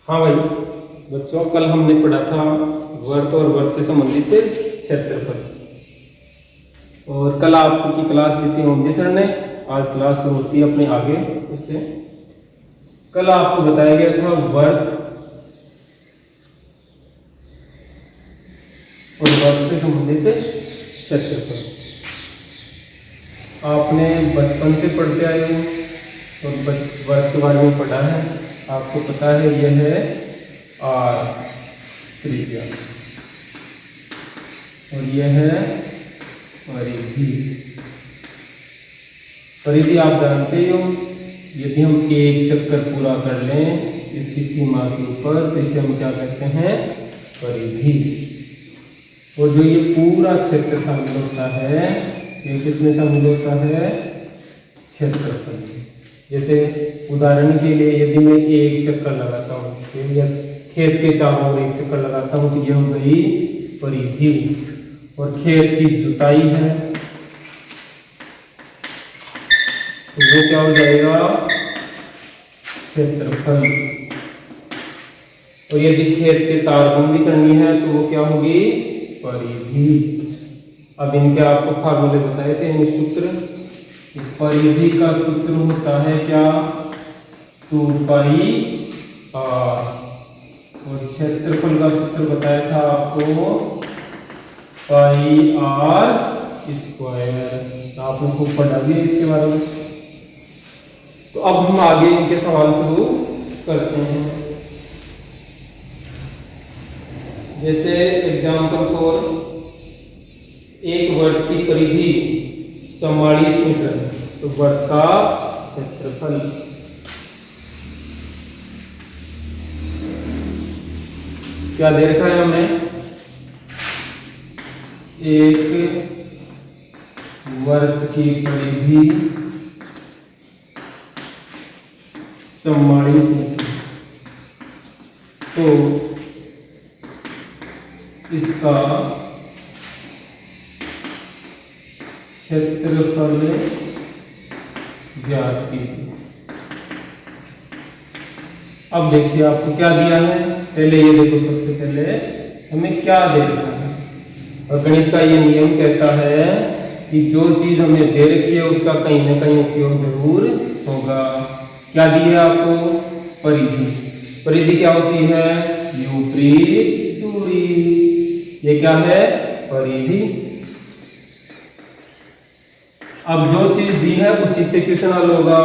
हाँ भाई बच्चों, कल हमने पढ़ा था वर्त और वर्त से संबंधित क्षेत्रफल, और कल आपकी क्लास ली थी ओमजी सर ने। आज क्लास शुरू होती है अपने आगे उससे। कल आपको बताया गया था वर्त और वर्त से संबंधित क्षेत्रफल। आपने बचपन से पढ़ते आए हो और वर्त के बारे में पढ़ा है, आपको पता है यह है आर त्रिज्या और यह है परिधि। परिधि आप जानते हो, यदि हम एक चक्कर पूरा कर लें इसकी सीमा के ऊपर तो इसे हम क्या कहते हैं, परिधि। और जो ये पूरा क्षेत्र शामिल होता है, ये किसमें शामिल होता है, क्षेत्रफल। जैसे उदाहरण के लिए यदि मैं एक चक्कर लगाता हूँ या खेत के चारों ओर एक चक्कर लगाता हूँ तो यह हो गई परिधि। और खेत की जुताई है तो वो क्या हो जाएगा, क्षेत्रफल। और यदि खेत के तारबंदी करनी है तो वो क्या होगी, परिधि। अब इनके आपको फार्मूले बताए थे, इन सूत्र। परिधि का सूत्र होता है क्या, 2 पाई r। और क्षेत्रफल का सूत्र बताया था आपको, पाई r स्क्वायर। आपने खूब पढ़ा दिया इसके बारे में। तो अब हम आगे इनके सवाल शुरू करते हैं। जैसे एग्जाम्पल फॉर, एक वर्त की परिधि 44 मीटर, तो वर्त का क्षेत्रफल। क्या दे रखा है हमें, एक वर्त की परिधि 44 मीटर, तो इसका क्षेत्रफल ज्ञात कीजिए। अब देखिए आपको क्या दिया है, पहले ये देखो, सबसे पहले हमें क्या दे रखा है। और गणित का ये नियम कहता है कि जो चीज हमें दे रखी है उसका कहीं ना कहीं उपयोग जरूर होगा। क्या दिया आपको, परिधि। परिधि क्या होती है, विपरीत दूरी। ये क्या है, परिधि। अब जो चीज दी है उसी से क्वेश्चन हल होगा।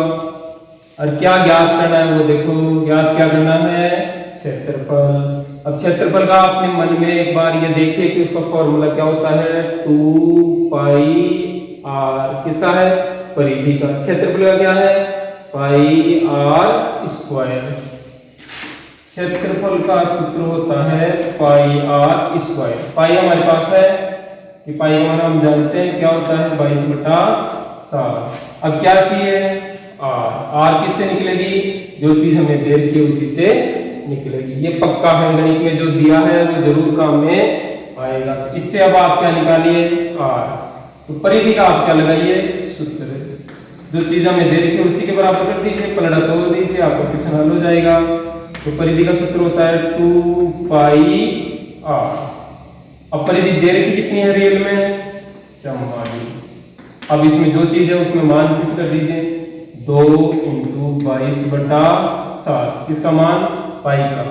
और क्या ज्ञात करना है वो देखो, ज्ञात क्या करना है, क्षेत्रफल। अब क्षेत्रफल का अपने मन में एक बार ये देखिए कि उसका फॉर्मूला क्या होता है, 2 पाई r। किसका है, परिधि का। क्षेत्रफल का क्या है, पाई r स्क्वायर। क्षेत्रफल का सूत्र होता है पाई r स्क्वायर। पाई हमारे पास है कि पाई का मान हम जानते हैं क्या होता है, 22/7। अब क्या चाहिए, r किससे निकलेगी, जो चीज हमें दे रखी है उसी से निकलेगी। ये पक्का है, गणित में जो दिया है वो जरूर काम में आएगा। इससे अब आप क्या निकालिए, r। तो परिधि का आप क्या लगाइए, सूत्र। जो चीज हमें दे रखी है उसी के बराबर कर दीजिए, पलड़ा तोड़ दीजिए, आपका क्वेश्चन हल हो जाएगा। तो परिधि का सूत्र होता है 2 पाई r। अब परिधि दे रखी कितनी है रियल में, 44। अब इसमें जो चीज है उसमें मान फिट कर दीजिए, 2 × 22/7। किसका मान, पाई का,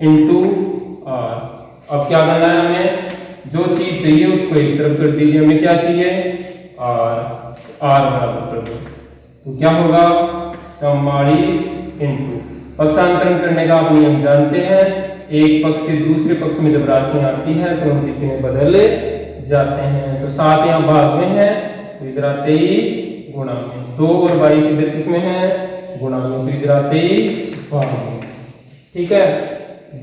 इंटू r। अब क्या करना है हमें, जो चीज चाहिए उसको एक तरफ कर दीजिए, हमें क्या चाहिए, r बराबर कर दो। तो क्या होगा, 44 इंटू, पक्षांतरण करने का आप नियम जानते हैं, एक पक्ष से दूसरे पक्ष में जब राशि आती है तो उनके चिन्ह बदल जाते हैं। तो 7 यहाँ भाग में है तो इधर आते ही गुणा में, 2 और 22 इधर किसमें है, गुणा में, तो इधर आते ही भाग में। ठीक है,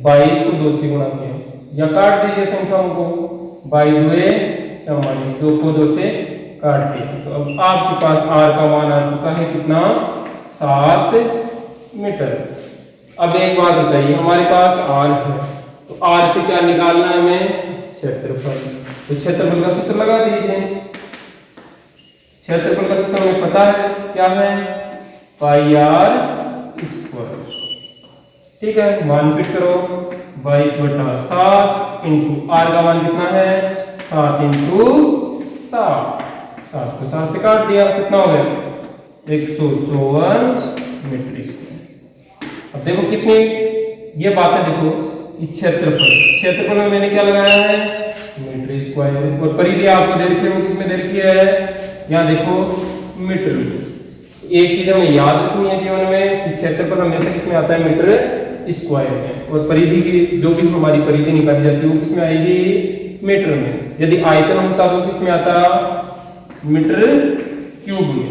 22 को 2 से गुणा किया, या काट दीजिए संख्याओं को, 22 2 44, 2 को 2 से काट दिया। तो अब आपके पास r का मान आ चुका है कितना, 7 मीटर। अब एक बात बताइए, हमारे पास r है तो r से क्या निकालना है हमें, क्षेत्रफल। तो क्षेत्रफल का सूत्र लगा दीजिए। क्षेत्रफल का सूत्र हमें पता है क्या है, पाई आर स्क्वायर। ठीक है, मान फिट करो 22/7 इंटू आर का मान कितना है 7 इंटू 7, 7 को 7 से काट दिया, कितना हो गया 154 मीटर स्क्वायर। अब देखो कितनी ये बात है, देखो क्षेत्रफल में मैंने क्या लगाया है मीटर स्क्वायर, और परिधि आपको दे रखी है वो किसमें दे रखी है, यहाँ देखो मीटर में। एक चीज हमें याद रखनी है जीवन में कि क्षेत्रफल हमेशा किसमें आता है मीटर स्क्वायर में, और परिधि की जो भी हमारी परिधि निकाली जाती है वो किसमें आएगी मीटर में। यदि आयतन होता तो किसमें आता मीटर क्यूब में।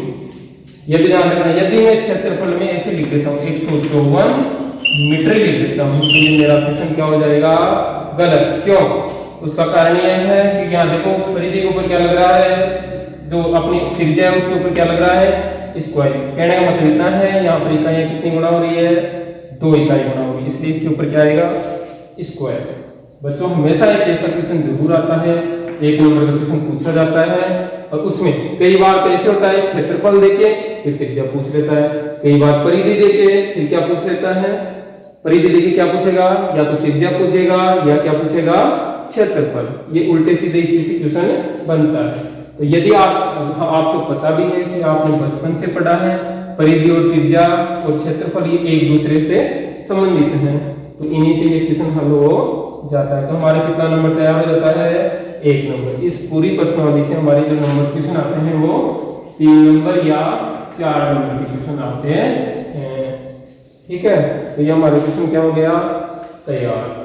यह भी ध्यान रखना, यदि मैं क्षेत्रफल में ऐसे लिख देता हूँ 154 मीटर लिख देता हूँ तो ये मेरा क्वेश्चन क्या हो जाएगा गलत। क्यों? उसका कारण यह है कि यहाँ देखो परिधि के ऊपर क्या लग रहा है, जो अपनी त्रिज्या है उसके ऊपर क्या लग रहा है स्क्वायर। कहने का मतलब इतना है यहाँ पर इकाइयाँ कितनी गुणा हो रही है 2 इकाई गुणा हो रही है, इसलिए इसके ऊपर क्या आएगा स्क्वायर। बच्चों हमेशा एक ऐसा क्वेश्चन जरूर आता है, 1 नंबर का क्वेश्चन पूछा जाता है, और उसमें कई बार तो ऐसे होता है क्षेत्रफल देके फिर त्रिज्या पूछ लेता है, कई बार परिधि देके फिर क्या पूछ लेता है, परिधि देके क्या पूछेगा, या तो त्रिज्या पूछेगा या क्या पूछेगा क्षेत्रफल। ये उल्टे सीधे इसी क्वेश्चन बनता है। तो यदि आपको पता भी है कि आपने बचपन से पढ़ा है परिधि और त्रिज्या और क्षेत्रफल ये एक दूसरे से संबंधित हैं, तो इन्हीं से ये क्वेश्चन हल हो जाता है। तो हमारा कितना नंबर तैयार हो जाता है 1 नंबर। इस पूरी प्रश्नावली से हमारे जो नंबर क्वेश्चन आते हैं वो 3 नंबर या 4 नंबर के क्वेश्चन आते हैं। ठीक है, तो ये हमारे क्वेश्चन क्या हो गया तैयार।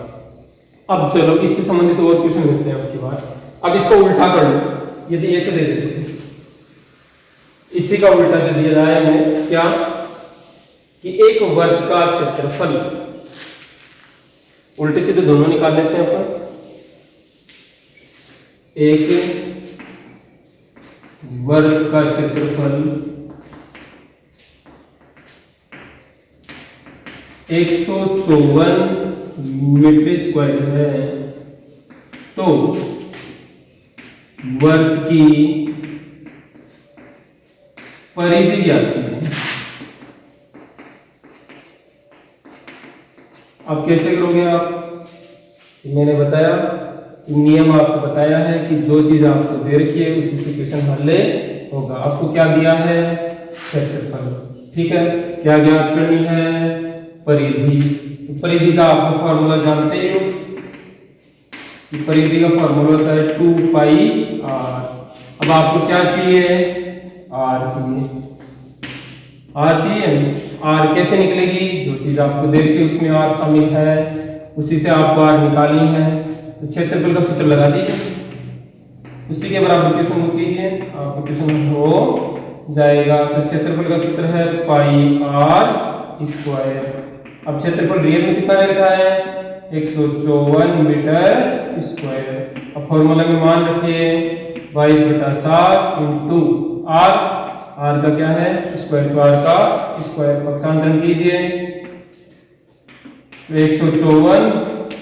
अब चलो इससे संबंधित और क्वेश्चन देखते हैं आपकी बात। अब इसको उल्टा कर लो, यदि ऐसे दे देते इसी का उल्टा से दिया जाए हमें क्या कि एक वर्ग का क्षेत्रफल, उल्टे सीधे दोनों निकाल लेते हैं अपन। एक वर्ग का क्षेत्रफल 154 मीटर स्क्वायर है, तो वर्ग की परिधि आती है। अब कैसे करोगे आप, मैंने बताया नियम आपको बताया है कि जो चीज आपको दे रखी है उसी से क्वेश्चन हल होगा। आपको क्या दिया है क्षेत्रफल, ठीक है, क्या ज्ञात करनी है परिधि। तो परिधि का आपको फॉर्मूला जानते हो, परिधि का फॉर्मूला होता है 2 पाई आर। अब आपको क्या चाहिए आर चाहिए, आर चाहिए। आर कैसे निकलेगी, जो चीज आपको दे रखी है उसमें आर शामिल है, उसी से आपको आर निकालनी है। तो क्षेत्रफल का सूत्र लगा दीजिए, उसी के बराबर क्वेश्चन को कीजिए, आपको क्वेश्चन हो जाएगा। तो क्षेत्रफल का सूत्र है पाई आर स्क्वायर। अब क्षेत्रफल रियल में कितना रखा है 154 मीटर स्क्वायर। अब फॉर्मूला में मान रखिए 22/7 इंटू आर, आर का क्या है स्क्वायर, तो आर का स्क्वायर पक्षांतरण कीजिए तो 154।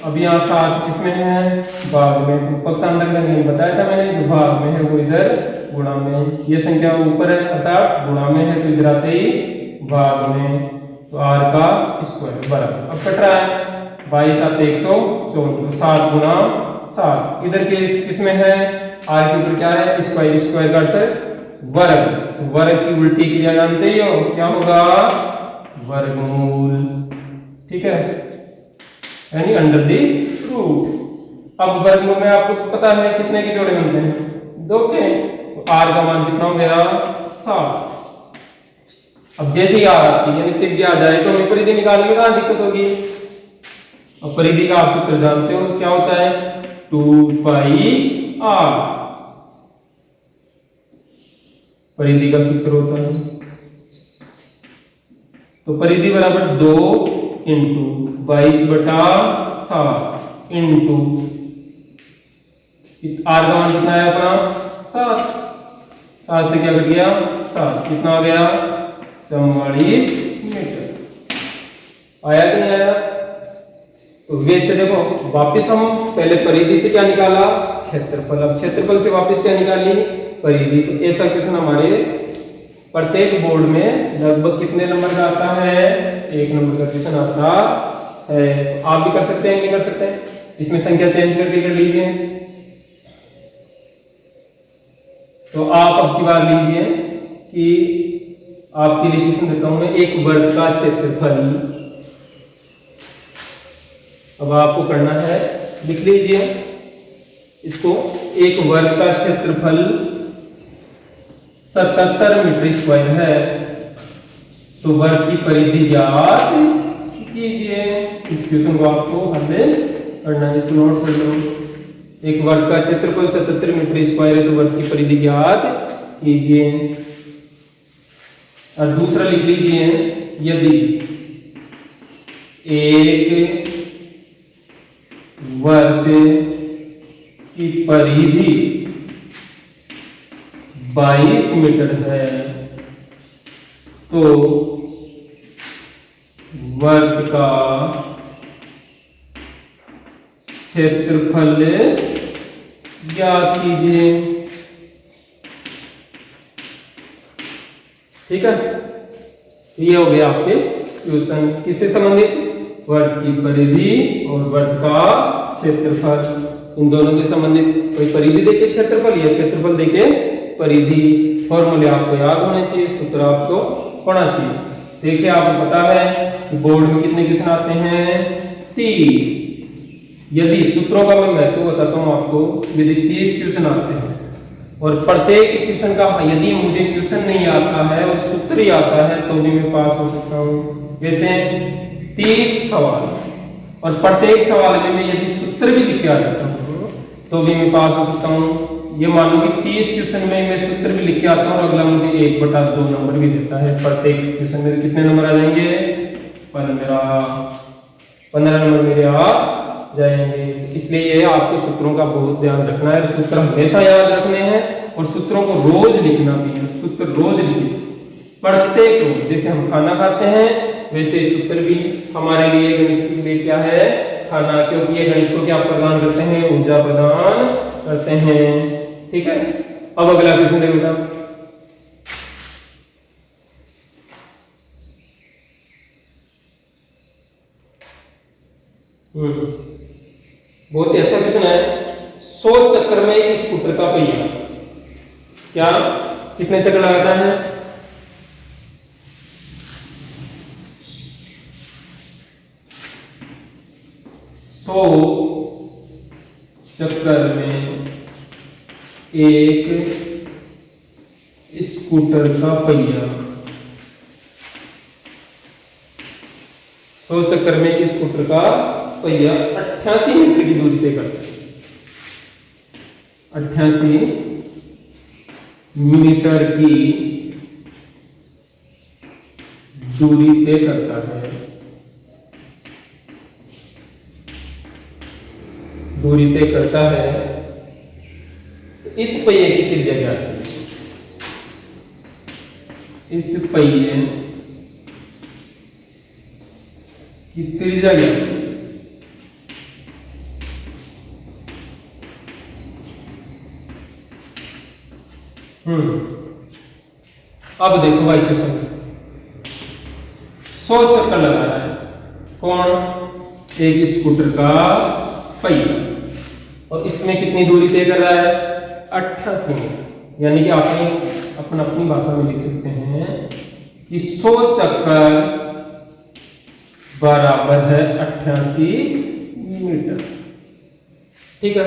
अब यहाँ 7 किसमें है भाग में, तो पक्षांतरण का नियम बताया था मैंने, जो भाग में है वो इधर गुणा में, ये संख्या ऊपर है अर्थात गुणा में है तो इधर आते ही भाग में, तो आर का स्क्वायर बराबर। अब कट रहा है 22 7 154, 7 गुणा 7, इधर के किसमें है आर के ऊपर क्या है स्क्वायर, स्क्वायर का अर्थ वर्ग, वर्ग की उल्टी क्रिया जानते ही हो क्या होगा वर्गमूल, ठीक है, यानी अंडर दी रूट। अब वर्गमूल में आपको पता है कितने के जोड़े बनते हैं 2 के, तो आर का मान कितना हो गया 7। अब जैसे ही आर आती है यानी त्रिज्या आ जाए तो हमें परिधि निकालने में कहाँ दिक्कत होगी। अब परिधि का आप सूत्र जानते हो क्या होता है 2 पाई आर, परिधि का सूत्र होता है। तो परिधि बराबर 2 इंटू 22/7 इंटू आर का मान कितना है अपना 7, 7 से क्या घट गया 7, कितना आ गया 44 मीटर। आया कि नहीं आया। तो वैसे देखो वापस हम पहले परिधि से क्या निकाला क्षेत्रफल, अब क्षेत्रफल से वापस क्या निकाली परिधि। तो ऐसा क्वेश्चन हमारे प्रत्येक बोर्ड में लगभग कितने नंबर का आता है? 1 नंबर का क्वेश्चन आता है। आप भी कर सकते हैं, नहीं कर सकते हैं? इसमें संख्या चेंज करके कर लीजिए। तो आप अब की बार लीजिए कि आपके लिए क्वेश्चन देता हूं मैं, एक वर्ग का क्षेत्रफल। अब आपको करना है, लिख लीजिए इसको, एक वर्ग का क्षेत्रफल 77 मीटर स्क्वायर है, तो वर्ग की परिधि ज्ञात कीजिए। इस क्वेश्चन को आपको हमें करना है, इसको नोट कर लो। एक वर्ग का क्षेत्रफल 77 मीटर स्क्वायर है, तो वर्ग की परिधि ज्ञात कीजिए। और दूसरा लिख लीजिए, यदि एक वर्ग की परिधि 22 मीटर है, तो वर्ग का क्षेत्रफल ज्ञात कीजिए। ठीक है, ये हो गया आपके क्वेश्चन। किससे संबंधित? वर्ग की परिधि और वर्ग का क्षेत्रफल, इन दोनों से संबंधित। कोई परिधि देके क्षेत्रफल या क्षेत्रफल देके परिधि। फॉर्मूले आपको याद होने चाहिए, सूत्र आपको पढ़ना चाहिए। देखिए, आपको पता है कि बोर्ड में कितने क्वेश्चन आते हैं? 30। यदि सूत्रों का मैं महत्व बताता हूं आपको, यदि 30 क्वेश्चन आते हैं और प्रत्येक क्वेश्चन का यदि मुझे क्वेश्चन नहीं आता है और सूत्र ही आता है, तो भी मैं पास हो सकता हूं। जैसे 30 सवाल और प्रत्येक सवाल में मैं यदि सूत्र भी लिख के आ जाता हूं, तो भी मैं पास हो सकता हूं। ये मान लो कि 30 क्वेश्चन में मैं सूत्र भी लिख के आता हूं और अगला मुझे 1/2 नंबर भी देता है। प्रत्येक क्वेश्चन में कितने नंबर आ जाएंगे? 15 नंबर मेरे आ जाएंगे। इसलिए ये आपको सूत्रों का बहुत ध्यान रखना है, सूत्र हमेशा याद रखने हैं और सूत्रों को रोज लिखना भी है। सूत्र रोज लिखिए, प्रत्येक रोज। जैसे हम खाना खाते हैं, वैसे सूत्र भी हमारे लिए, गणित के लिए क्या है? खाना, क्योंकि ये गणित को क्या प्रदान करते हैं? ऊर्जा प्रदान करते हैं। ठीक है, अब अगला क्वेश्चन देखो बेटा। बहुत ही अच्छा क्वेश्चन है। 100 चक्कर में एक स्कूटर का पहिया क्या कितने चक्कर लगाता है? 100 चक्कर में एक स्कूटर का पहिया, 100 चक्कर में एक स्कूटर का पहिया 88 मीटर की दूरी तय करता है। 88 मीटर की दूरी तय करता है। दूरी तय करता है, तो इस पहिए की त्रिज्या क्या है? इस पहिए की त्रिज्या क्या है? अब देखो भाई क्वेश्चन, 100 चक्कर लगा रहा है कौन? एक स्कूटर का पहिया, और इसमें कितनी दूरी तय कर रहा है? 88 मीटर। यानी कि आप अपनी भाषा में लिख सकते हैं कि 100 चक्कर बराबर है 88 मीटर। ठीक है,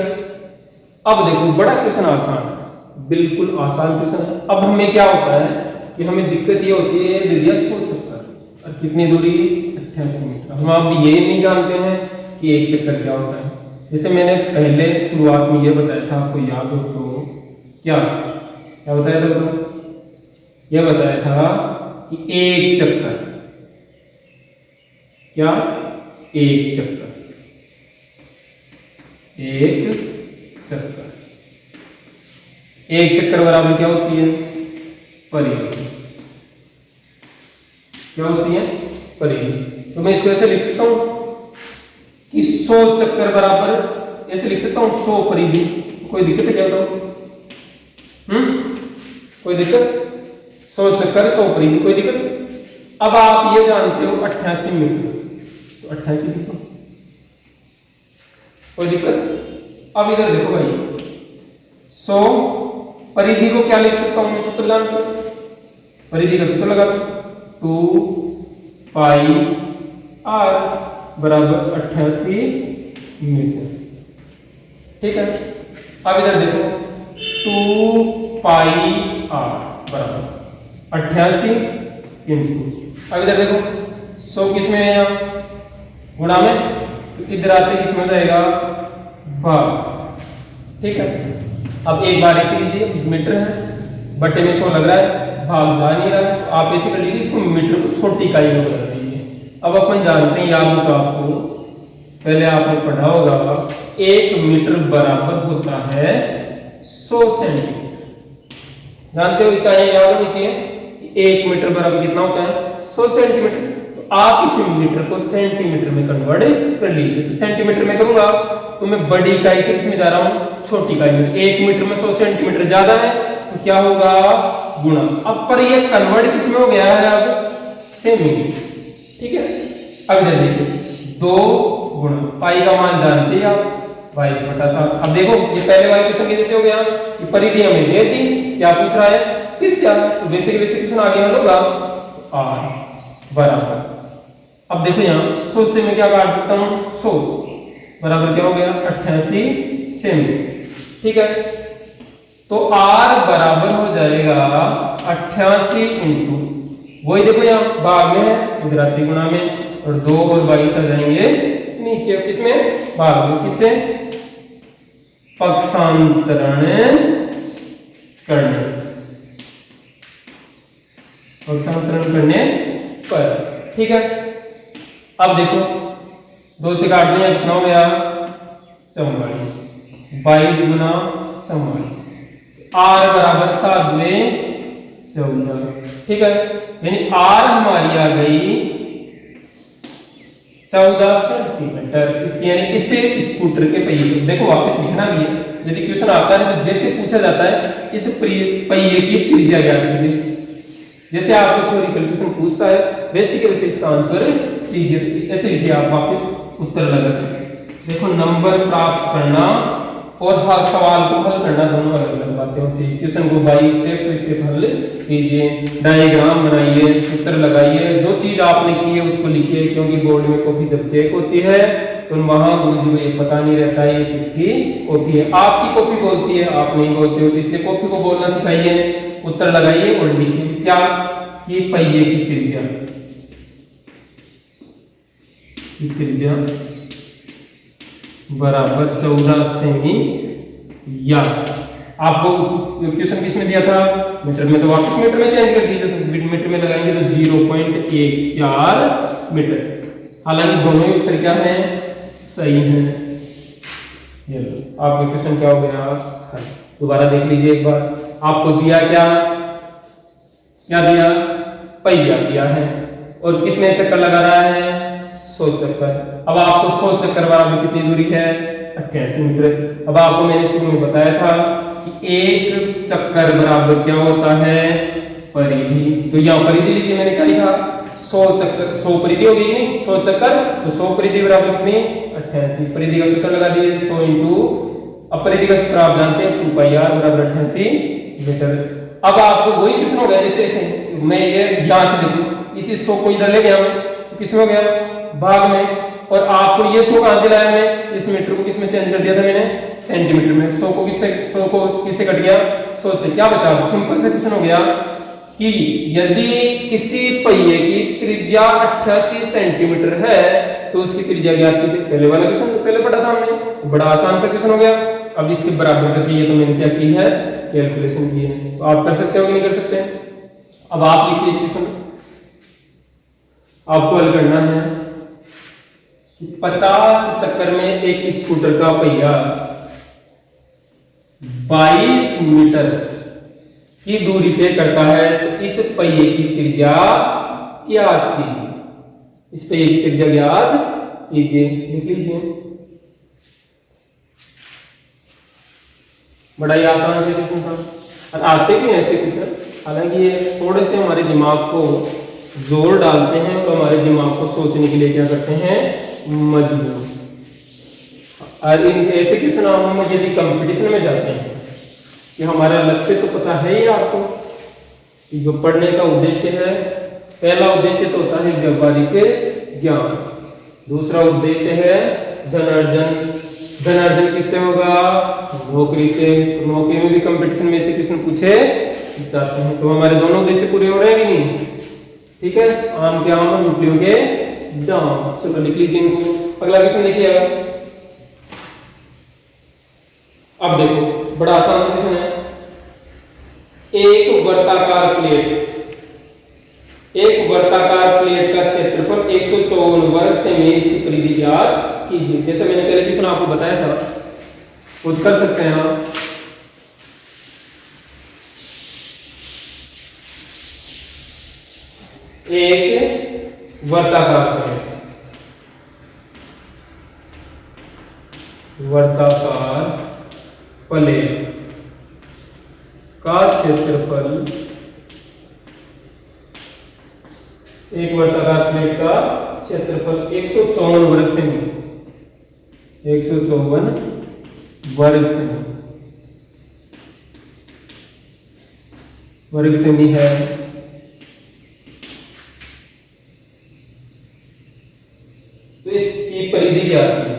अब देखो बड़ा क्वेश्चन आसान है, बिल्कुल आसान क्वेश्चन है। अब हमें क्या होता है कि हमें दिक्कत ये होती है, दिया 100 चक्कर और कितनी दूरी? 88 मीटर। हम आप ये नहीं जानते हैं कि एक चक्कर क्या होता है। जैसे मैंने पहले शुरुआत में ये बताया था, आपको याद हो तो, क्या बताया था? तो ये बताया था कि एक चक्कर, क्या? एक चक्कर, एक चक्कर, एक चक्कर बराबर क्या होती है? परिधि। क्या होती है? परिधि। तो मैं इसको ऐसे लिख सकता हूं कि 100 चक्कर बराबर, ऐसे लिख सकता हूं 100 परिधि। कोई दिक्कत है क्या? कोई दिक्कत? 100 चक्कर 100 परिधि, कोई दिक्कत। अब आप ये जानते हो 88 मीटर, तो 88 लिखो, कोई दिक्कत। अब इधर देखो भाई 100 परिधि को क्या लिख सकता हूं मैं, सूत्र जानते हो, परिधि का सूत्र लगा 2 पाई आर बराबर 88 मीटर, ठीक है। अब इधर देखो 2 पाई आर बराबर 88 इंटू, अब इधर देखो 100 किस में है, यहाँ गुणा में, तो इधर आते किस में जाएगा, भाग, ठीक है। अब एक बार ऐसे लीजिए, मीटर है, बटे में 100 लग रहा है, भाग जा नहीं रहा है, तो आप ऐसे कर लीजिए, इसको मीटर को छोटी इकाई में बदल दीजिए। अब अपन जानते हैं, याद हो तो आपको पहले आपने पढ़ा होगा, 1 मीटर बराबर होता है 100 सेंटीमीटर, जानते हो इकाई याद होनी चाहिए। 1 मीटर बराबर कितना होता है, 100 सेंटीमीटर। तो आप इस मीटर को सेंटीमीटर में कन्वर्ट कर लीजिए, तो सेंटीमीटर में करूंगा तो मैं बड़ी इकाई से किसमें जा रहा हूं, छोटी इकाई में। 1 मीटर में 100 सेंटीमीटर ज्यादा है, तो क्या होगा, गुणा। अब पर ये कन्वर्ट किसमें हो गया है, अब सेमी, ठीक है। अब इधर देखिए 2 गुणा पाई का मान जानते हैं आप, 22/7। अब देखो ये पहले वाले क्वेश्चन के जैसे हो गया, ये परिधि हमें दे दी, क्या पूछ रहा है, त्रिज्या, तो वैसे क्वेश्चन आगे हल होगा, r बराबर, अब देखो यहाँ 100 से मैं क्या काट सकता हूँ, 100 बराबर क्या हो गया, 88 सेमी, ठीक है। तो r बराबर हो जाएगा 88 इंटू, वही देखो यहाँ भाग में है, इधर आते गुणा में, और 2 और 22 आ जाएंगे नीचे, किसमें, भाग में, किससे, पक्षांतरण करने, पक्षांतरण करने पर, ठीक है। अब देखो 2 से काट दिया, कितना हो गया, 44, 22 गुना 44, r बराबर 7 में 14, ठीक है। यानी r हमारी आ गई 14 सेंटीमीटर, इसकी यानी इसे स्कूटर के पहिए, देखो वापस लिखना भी है, यदि क्वेश्चन आता है तो जैसे पूछा जाता है इस पहिए की त्रिज्या ज्ञात कीजिए, जैसे आपको थ्योरिकल क्वेश्चन पूछता है वैसे के वैसे इसका आंसर कीजिए, ऐसे लिखिए आप, वापस उत्तर लगाते। देखो नंबर प्राप्त करना और हर सवाल को हल करना दोनों अलग अलग बातें होती है। क्वेश्चन को बाई स्टेप टू स्टेप हल कीजिए, डायग्राम बनाइए, सूत्र लगाइए, जो चीज आपने की है उसको लिखिए, क्योंकि बोर्ड में कॉपी जब चेक होती है तो वहां गुरुजी को ये पता नहीं रहता है किसकी कॉपी है, आपकी कॉपी बोलती है, आप नहीं बोलते हो, तो इसलिए कॉपी को बोलना सिखाइए, उत्तर लगाइए और लिखिए क्या, कि पहिए की त्रिज्या, त्रिज्या बराबर 14 सेमी, या आपको क्वेश्चन किसमें दिया था, मीटर में, तो वापस मीटर में चेंज कर दीजिए, तो मीटर में लगाएंगे तो 0.14 मीटर। हालांकि दोनों ही उत्तर क्या है, सही है। ये लो आपका क्वेश्चन क्या हो गया, दोबारा देख लीजिए एक बार, आपको दिया क्या, क्या दिया, पहिया दिया है, और कितने चक्कर लगा रहा है, 100 चक्कर। अब आपको 100 चक्कर बराबर कितनी दूरी है, 88 मीटर। अब आपको मैंने शुरू में बताया था कि एक चक्कर बराबर क्या होता है, परिधि, तो यहाँ परिधि लिखी, मैंने क्या लिखा, 100 चक्कर, 100 परिधि हो गई नहीं, 100 चक्कर, तो 100 परिधि बराबर कितनी, 88, परिधि का सूत्र लगा दिए 100 इंटू, अब परिधि का सूत्र आप जानते हैं 2 पाई आर बराबर 88 मीटर। अब आपको वही क्वेश्चन हो गया, जैसे मैं ये यहां से देखूं, इसी 100 को इधर ले गया तो किसमें हो गया, भाग में, और आपको ये 100 कहां से लाया, मैं इस मीटर को किसमें चेंज कर दिया था मैंने, सेंटीमीटर में। 100 को किससे कट गया, 100 से, क्या बचा, सिंपल सा क्वेश्चन हो गया कि यदि किसी पहिए की त्रिज्या 88 सेंटीमीटर है तो उसकी त्रिज्या ज्ञात कीजिए। पहले वाला क्वेश्चन तो पहले पढ़ा था हमने, बड़ा आसान सा क्वेश्चन हो गया। अब इसके बराबर करके ये तो मैंने क्या की है, कैलकुलेशन की है, तो आप कर सकते हो कि नहीं कर सकते। अब आप लिखिए क्वेश्चन, आपको हल करना है 50 चक्कर में एक स्कूटर का पहिया 22 मीटर की दूरी तय करता है, तो इस पहिए की त्रिज्या ज्ञात कीजिए, इस पहिए की त्रिज्या ज्ञात कीजिए, लिख लीजिए। बड़ा ही आसान से क्वेश्चन था, और आते भी ऐसे क्वेश्चन हालांकि ये थोड़े से हमारे दिमाग को जोर डालते हैं और हमारे दिमाग को सोचने के लिए क्या करते हैं, मजबूर। और इन ऐसे क्वेश्चन हम यदि कंपटीशन में जाते हैं कि हमारा लक्ष्य तो पता है ही आपको, जो पढ़ने का उद्देश्य है, पहला उद्देश्य तो होता है व्यावहारिक ज्ञान, दूसरा उद्देश्य है धनार्जन। धनार्जन किससे होगा, नौकरी से। नौकरी में भी कंपटीशन में ऐसे क्वेश्चन पूछे जाते हैं। तो हमारे दोनों उद्देश्य पूरे हो रहे हैं कि नहीं, ठीक है। आम के आम, रोटियों के दाम। चलो लिख लीजिए इनको। अगला क्वेश्चन देखिएगा। अब देखो बड़ा आसान क्वेश्चन है। एक वर्ताकार प्लेट का क्षेत्रफल 154 वर्ग सेमी, इसकी परिधि ज्ञात कीजिए। जैसे मैंने पहले क्वेश्चन आपको बताया था, खुद कर सकते हैं आप। एक वर्ताकार प्लेट का क्षेत्रफल, एक वर्ताकार प्लेट का क्षेत्रफल 154 वर्ग सेमी, 154 वर्ग सेमी है। तो इसकी परिधि क्या आती है,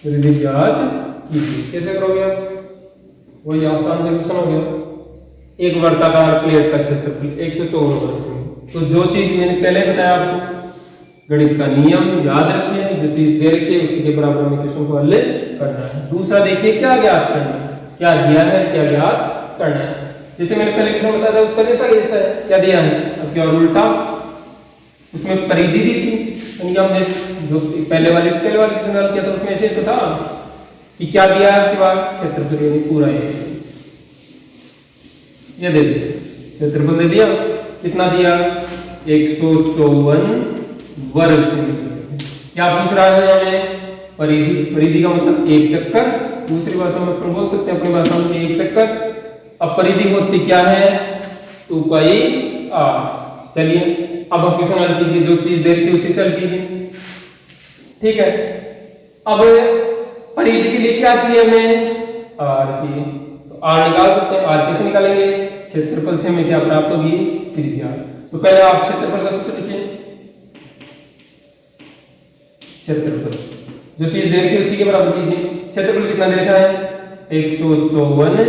परिधि ज्ञात कीजिए। कैसे करोगे आप, वही आसान से क्वेश्चन हो गया। एक वर्ताकार प्लेट का क्षेत्रफल 154 वर्ग सेमी। तो जो चीज मैंने पहले बताया आपको, गणित का नियम याद रखिए, जो चीज दे रखी है उसी के बराबर में क्वेश्चन को हल करना है। दूसरा देखिए क्या ज्ञात करना है, क्या दिया है, क्या ज्ञात करना है। जैसे मैंने पहले क्वेश्चन बताया था उसका जैसा कैसा है, क्या दिया है, अब क्या उल्टा, उसमें परिधि दी थी, यानी हमने जो पहले वाले क्वेश्चन हल किया था उसमें ऐसे तो था कि क्या दिया है आपके पास, क्षेत्रफल यानी पूरा ये दे दिया, क्षेत्रफल दे दिया, कितना दिया 154 वर्ग सेमी। क्या पूछ रहा है हमें, परिधि। परिधि का मतलब एक चक्कर, दूसरी भाषा में अपन बोल सकते हैं अपनी भाषा में एक चक्कर। अब परिधि होती क्या है, 2 पाई r। चलिए अब आप क्वेश्चन हल कीजिए, जो चीज दे रही थी उसी से हल कीजिए, ठीक है। अब परिधि के लिए क्या चाहिए हमें, r चाहिए, तो r निकाल सकते हैं। r कैसे निकालेंगे, क्षेत्रफल से हमें क्या प्राप्त होगी, त्रिज्या। तो पहले आप क्षेत्रफल का सूत्र लिखिए, क्षेत्रफल जो चीज दे रखी है उसी के बराबर कीजिए। क्षेत्रफल कितना दे रखा है, 154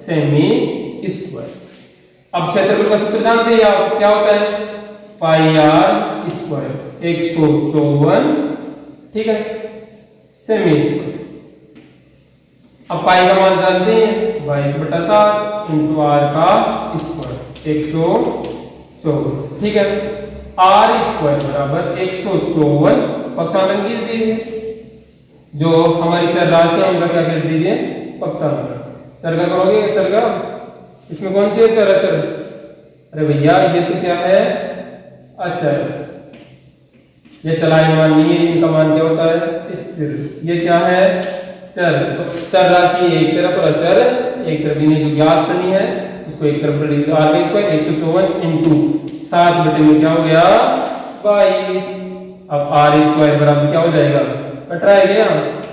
सेमी स्क्वायर। अब क्षेत्रफल का सूत्र जानते हैं आप, क्या होता है, पाई r स्क्वायर, 154, ठीक है, सेमी स्क्वायर। अब पाई का मान जानते हैं 22/7 इंटू r का स्क्वायर, 154, ठीक है। r स्क्वायर बराबर 154, पक्षांतर कीज दीजिए। जो हमारी चर राशि है उनका क्या कर दीजिए, पक्षांतर। चर का करोगे, चर का, इसमें कौन सी है चर, अचर। अरे भैया ये तो क्या है, अचर। ये चलायमान नहीं है, इनका मान क्या होता है, स्थिर। ये क्या है, चर। तो चर राशि एक तरफ और अचर एक तरफ, इन्हें जो ज्ञात करनी है उसको एक तरफ कर लीजिए। r स्क्वायर 154 इंटू 7 बटे में क्या हो गया, 22। अब r स्क्वायर बराबर क्या हो जाएगा, कट रहा है क्या,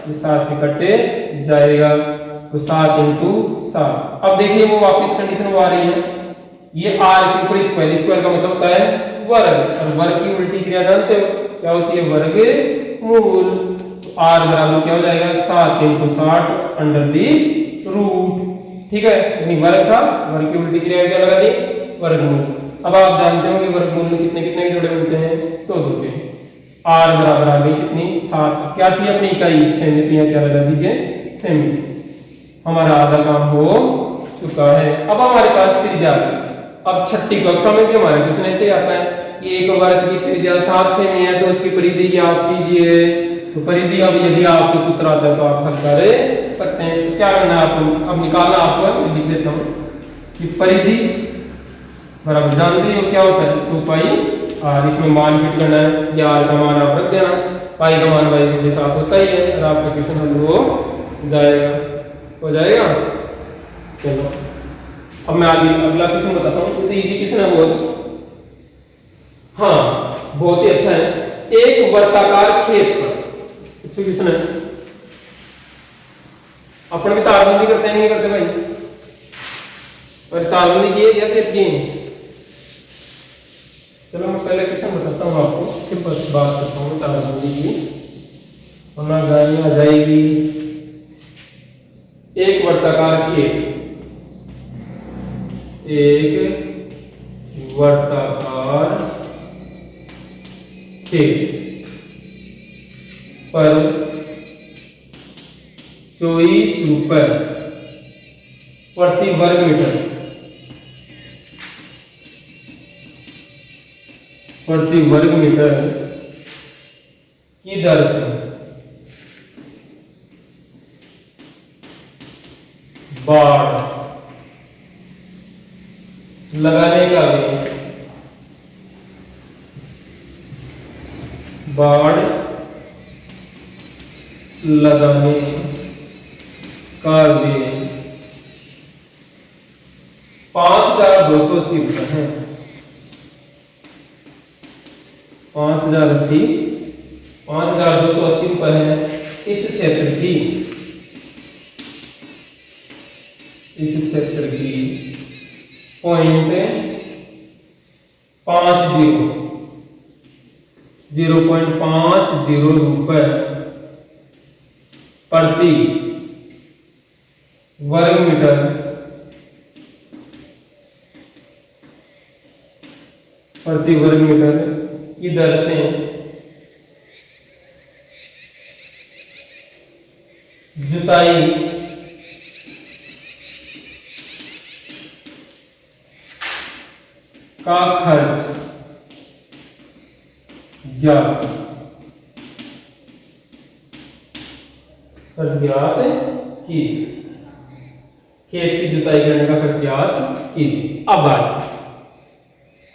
ये 7 से कटे जाएगा, तो 7 इंटू 7। अब देखिए वो वापस कंडीशन वो आ रही है, ये r के ऊपर स्क्वायर, स्क्वायर का मतलब होता है वर्ग, और वर्ग की उल्टी क्रिया जानते हो क्या होती है, वर्गमूल। तो r बराबर क्या हो जाएगा, 7 इंटू 60 अंडर दी रूट, ठीक है, यानी वर्ग था, वर्ग की उल्टी क्रिया क्या लगा दी, वर्गमूल। अब आप जानते हो कि वर्गमूल में कितने कितने जोड़े होते हैं, तो 2 के। r बराबर आ गई कितनी, 7। क्या थी अपनी इकाई, सेमी, पे क्या लगा दीजिए, सेमी। हमारा आधा काम हो चुका है। अब हमारे पास त्रिज्या। अब छठी कक्षा में भी हमारे क्वेश्चन ऐसे ही आता है कि एक वर्ग की त्रिज्या 7 सेमी है, तो उसकी परिधि ज्ञात कीजिए। तो परिधि अब यदि आपको सूत्र आता है तो आप हल कर सकते हैं। तो क्या करना है आपको, अब निकालना आपको, मैं लिख देता हूँ कि परिधि बराबर जानते हो क्या होता है, 2 पाई और इसमें मान फिट करना है, या आर का मान आप रख देना, पाई का मान वाई के साथ होता ही है, और आपका क्वेश्चन हल हो जाएगा। चलो अब मैं आगे अगला क्वेश्चन बताता हूँ। तो इजी क्वेश्चन है बहुत, हाँ बहुत ही अच्छा है। एक वर्ताकार खेत पर, अच्छा क्वेश्चन है, अपन भी तारबंदी करते हैं नहीं करते भाई, पर तारबंदी किए या खेत किए? चलो मैं पहले क्वेश्चन बताता हूँ आपको, फिर बस बात करता हूँ तारबंदी की, वरना गाली आ जाएगी। एक वर्ताकार खेत, एक वर्ताकार खेत पर 24 रुपए प्रति वर्ग मीटर, प्रति वर्ग मीटर की दर से बाड़ लगाने का भी, बाड़ लगाने का भी 5,280 रुपए है। 5,080 रुपए है इस क्षेत्र की, इस क्षेत्र की 0.50 रुपए प्रति वर्ग मीटर, प्रति वर्ग मीटर की दर से जुताई का खर्च ज्ञात की, खेत की जुताई करने का खर्च ज्ञात की।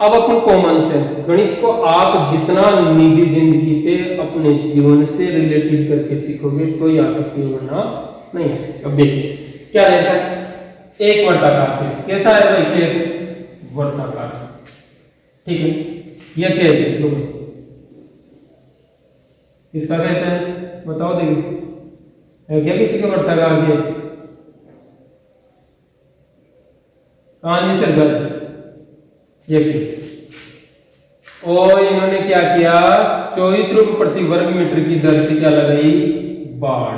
अब अपन कॉमन सेंस गणित को आप जितना निजी जिंदगी पे अपने जीवन से रिलेटेड करके सीखोगे तो ही आ सकती है, वरना नहीं आ सकती। अब देखिए क्या जैसा एक वर्ताकार खेत, कैसा है भाई खेत? वर्ताकार, ठीक है। यह खेत किसका कहते हैं बताओ, देखिए है क्या किसी के वर्ताकार खेत? कहां जी सरकार, ये खेत। और इन्होंने क्या किया, 24 रुपए प्रति वर्ग मीटर की दर से क्या लगाई? बाड़।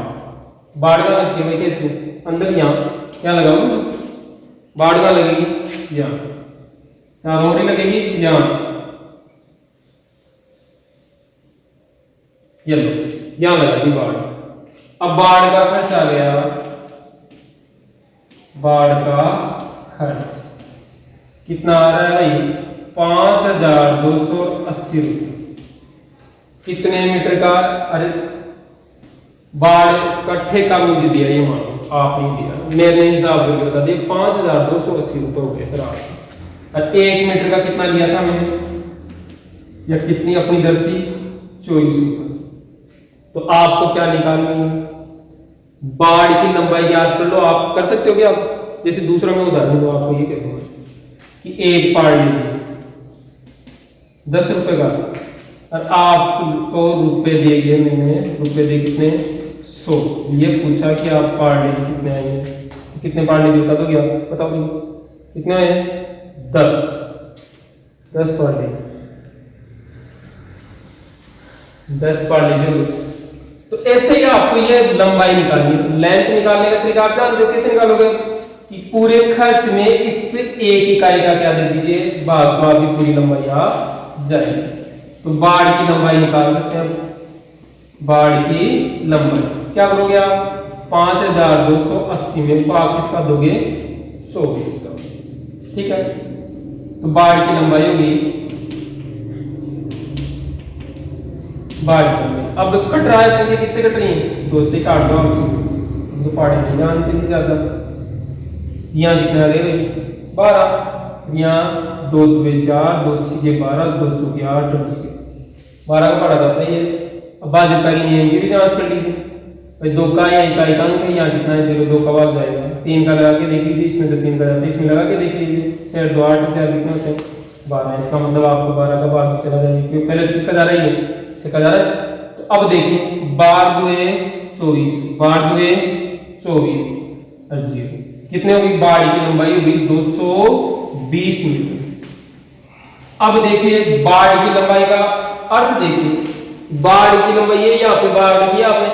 बाड़ का लगती है खेत में अंदर, यहाँ क्या लगाओ? बाड़ का लगेगी यहाँ, चारों ओर लगेगी यहाँ, ये लो यहां लगाई बाड़। अब बाड़ का खर्च आ गया, बाड़ का खर्च कितना आ रहा है भाई? 5,280 रुपये। कितने मीटर का? अरे बाड़ का ठेका मुझे दिया, ये मान लो आप नहीं दिया, मैंने हिसाब करके बता दिया, 5,280 रुपये हो गए सर आपके। और 1 मीटर का कितना लिया था मैंने, या कितनी अपनी दर थी? 24 रुपये। तो आपको क्या निकालनी है? बाड़ की लंबाई याद कर लो। आप कर सकते हो क्या? जैसे दूसरा मैं उदाहरण दो आपको, ये कहूंगा कि एक पाड़ लीजिए 10 रुपए का, और आपको रुपए दे दिए मैंने, रुपए दे कितने? 100। ये पूछा कि आप पाड़ लीजिए कितने आएंगे, कितने पाड़ लीजिए बता दो क्या? बताओ कितने आए? 10 पाड़ लीजिए, 10 पाड़ लीजिए। तो ऐसे ही आपको ये लंबाई निकालनी है। लेंथ निकालने का तरीका आप जान, कैसे निकालोगे? कि पूरे खर्च में इससे एक इकाई का क्या दे दीजिए भाग, तो आपकी पूरी लंबाई आ जाएगी। तो बाड़ की लंबाई निकाल सकते हैं। बाड़ की लंबाई क्या करोगे आप? 5,280 में भाग किसका दोगे? 24 का, ठीक है। तो बाड़ की लंबाई होगी, बाड़ की लंबाई। अब कट रहा है संख्या, किससे कट रही है? 2 से काट दो। तो पाड़ी नहीं जानते थे ज्यादा, यहाँ कितना आ गए? 12। यहाँ 2 2 4, 2 6 12, 2 4 8, 12 का पढ़ा जाता है ये। अब भाज्यता की नियम की भी जांच कर लीजिए भाई, 2 का या इकाई का अंक है, यहाँ कितना है 0, 2 का भाग जाएगा, 3 का लगा के देख लीजिए, इसमें से 3 का जाता है, इसमें लगा के देख लीजिए, 6 2 8 4 कितना होते हैं 12, इसका मतलब आपको 12 का भाग चला जाएगा क्योंकि पहले तो इसका जा रहा है, 6 का जा रहा है। तो अब देखिए 12 2 24, 12 2 24 और 0 कितने होगी, बाड़ की लंबाई होगी 220 मीटर। अब देखिए बाड़ की लंबाई का अर्थ देखिए, बाड़ की लंबाई ये यहाँ पे बाड़ लिखी है आपने,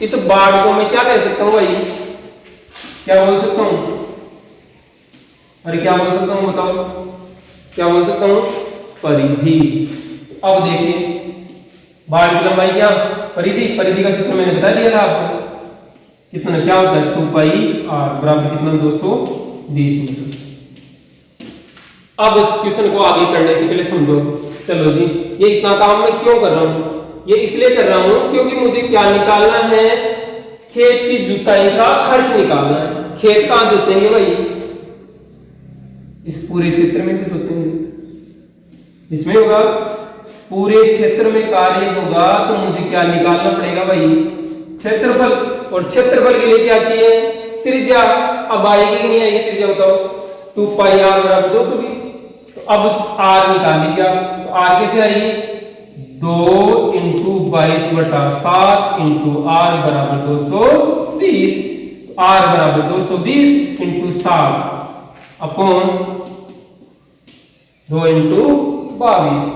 इस बाड़ को मैं क्या कह सकता हूँ भाई, क्या बोल सकता हूँ, अरे क्या बोल सकता हूँ बताओ, क्या बोल सकता हूँ, परिधि। अब देखिए बाड़ की लंबाई क्या, परिधि, परिधि का सूत्र मैंने बता दिया था आपको, कितना क्या होता है 2 पाई r बराबर कितना 220 मीटर। अब इस क्वेश्चन को आगे करने से पहले समझो, चलो जी ये इतना काम मैं क्यों कर रहा हूं, ये इसलिए कर रहा हूं क्योंकि मुझे क्या निकालना है, खेत की जुताई का खर्च निकालना है। खेत कहां जोतेंगे भाई, इस पूरे क्षेत्र में तो जोतेंगे, इसमें होगा पूरे क्षेत्र में कार्य होगा, तो मुझे क्या निकालना पड़ेगा भाई, क्षेत्रफल, और क्षेत्रफल के लिए क्या चाहिए, त्रिज्या। अब आएगी कि नहीं आएगी त्रिज्या बताओ, 2 पाई r बराबर 220। तो अब r निकाल लीजिए आप, तो r कैसे आएगी, 2 इंटू 22/7 इंटू r बराबर 220, r बराबर 220 इंटू 7 अपॉन 2 इंटू 22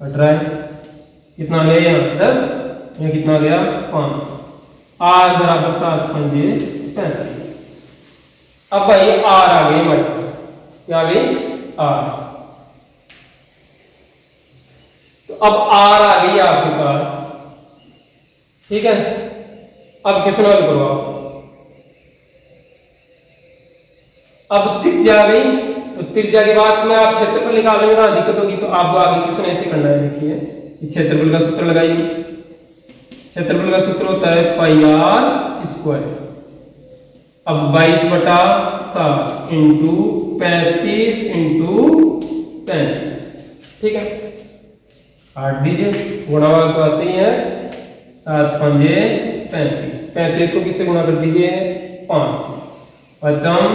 कट रहा है, कितना गया यहाँ 10, यहाँ कितना गया 5, r बराबर 7 पंजे 35। अब भाई r आ गई हमारे पास, क्या आ गई r, तो अब r आ गई आपके पास, ठीक है। अब क्वेश्चन हल करो आप, अब त्रिज्या आ गई, तो त्रिज्या के बाद में आप क्षेत्रफल निकालेंगे ना दिक्कत होगी, तो आपको आगे क्वेश्चन ऐसे करना है। देखिए क्षेत्रफल का सूत्र लगाइए, क्षेत्रफल का सूत्र होता है पाई r स्क्वायर। अब 22/7 इंटू 35 इंटू 35, ठीक है, 8 दीजिए, गुणा भाग तो आते ही है, 7 पंजे 35, 35 को किससे गुणा कर दीजिए 5 से, 5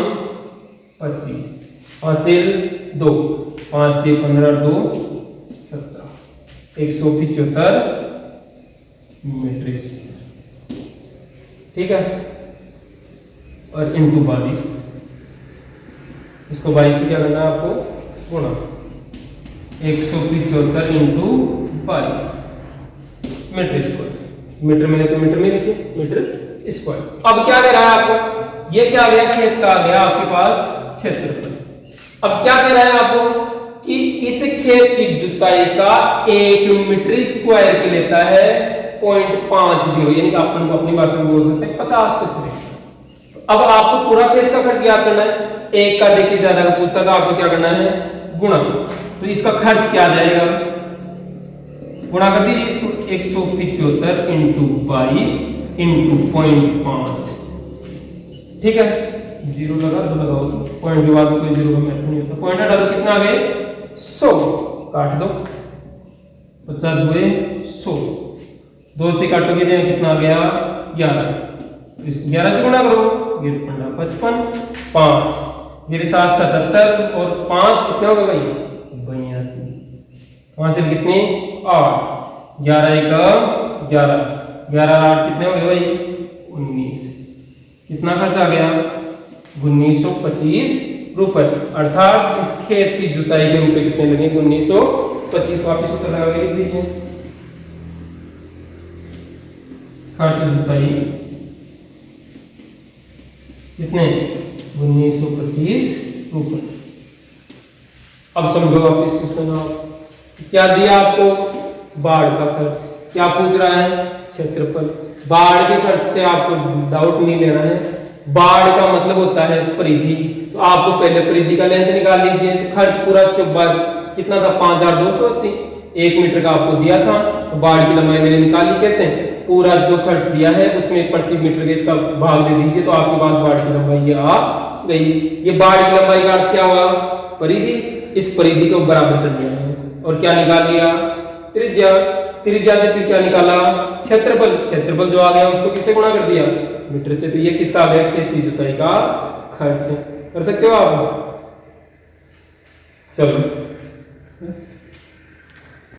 25, हासिल 2, 5 3 15 2 17, 175 मीटर स्क्वायर, ठीक है। और इंटू 22, इसको 22 से क्या करना है आपको गुणा, 175 इंटू 22 मीटर स्क्वायर, मीटर में तो मीटर में लिखिए मीटर स्क्वायर। अब क्या कह रहा है आपको, ये क्या आ गया, खेत का आ गया आपके पास क्षेत्रफल। अब क्या कह रहा है आपको कि इस खेत की जुताई का 1 मीटर स्क्वायर के लेता है 0.50, यानी कि अपन को अपनी भाषा में बोल सकते हैं 50 पैसे। अब आपको पूरा खेत का खर्च याद करना है, एक का देखिए ज्यादा का पूछता था, आपको क्या करना है गुणा, तो इसका खर्च क्या आ जाएगा, गुणा कर दीजिए इसको, 175 इंटू 22 इंटू 0.5, ठीक है, जीरो लगा तो लगाओ, पॉइंट के बाद में कोई जीरो का महत्व नहीं होता, पॉइंट हटा दो, कितना आ गए 100, काट दो, 50 दुए 100, 2 से काटोगे तो कितना आ गया 11, इस 11 से गुणा करो, ये 55, 5 मेरे साथ 77 और 5 कितना होगा भाई 82, वहां से कितने 8, 11 1 11, 11 8 कितने हो गए भाई 19, कितना खर्च आ गया 1925 रुपए, अर्थात इस खेत की जुताई के रुपए कितने लगे 1925। वापिस उत्तर लगा के लिख दीजिए, खर्च जुताई कितने 1925 रुपए। अब समझो आप इस क्वेश्चन आप क्या दिया आपको, बाढ़ का खर्च, क्या पूछ रहा है क्षेत्रफल, बाढ़ के खर्च से आपको डाउट नहीं लेना है, बाढ़ का मतलब होता है परिधि, तो आपको पहले परिधि का लेंथ निकाल लीजिए, तो खर्च पूरा चौबार कितना था 5280, 1 मीटर का आपको दिया था, तो बाढ़ की लंबाई मैंने निकाली कैसे, पूरा जो खर्च दिया है उसमें प्रति मीटर के इसका भाग दे दीजिए, तो आपके पास बाढ़ की लंबाई ये आ गई। ये बाढ़ की लंबाई का अर्थ क्या हुआ, परिधि, इस परिधि को बराबर कर दिया है और क्या निकाल लिया, त्रिज्या। त्रिज्या से फिर क्या निकाला, क्षेत्रफल। क्षेत्रफल जो आ गया उसको किससे गुणा कर दिया, मीटर से। तो ये किसका आ गया, खेत की जुताई का खर्च। कर सकते हो आप, चलो।